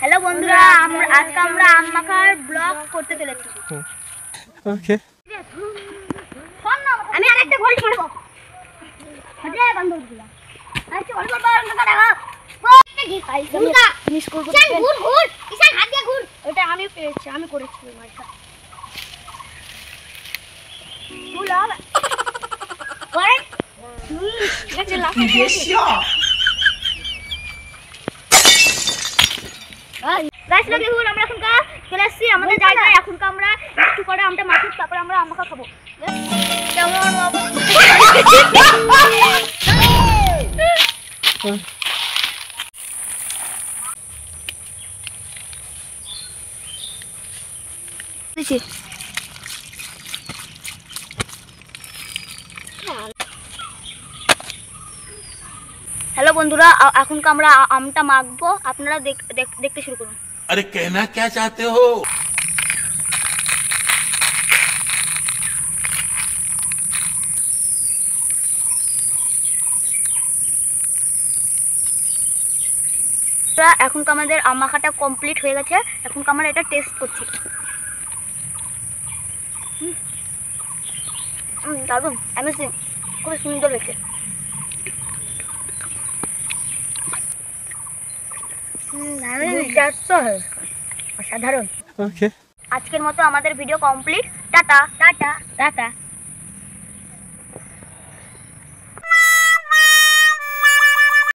Hello বন্ধুরা, আজকে আমরা আম মাখার ব্লগ করতে চলেছি। ওকে, আমি আরেকটা গোল মারবো। হটে বন্ধ করে আচ্ছা গোল করব আর টাকা দাও। ওই কি খাই দুর্গা মিস করব। চল ঘুর ঘুর ঈশান হাত দিয়ে ঘুর। এটা আমি পেরেছি, আমি করেছি মাইকা। তুই লাভ করে এটা লাভ গাছ লাগিয়ে ঘুর। আমরা এখন চলে আসছি আমাদের জায়গায়। এখন আমরা একটু করে আমটা মাখি, তারপর আমরা আম মাখা খাবো। কেমন বাবা হ্যালো বন্ধুরা, এখন আমরা আমটা মাখবো। আপনারা দেখতে শুরু করুন। अरे कहना क्या चाहते हो? এখন আমাদের আম মাখাটা কমপ্লিট হয়ে গেছে। এখন আমরা এটা টেস্ট করছি। দারুন, অ্যামেজিং, খুব সুন্দর হয়েছে। অসাধারণ। ওকে। আজকের মতো আমাদের video complete. Tata tata tata.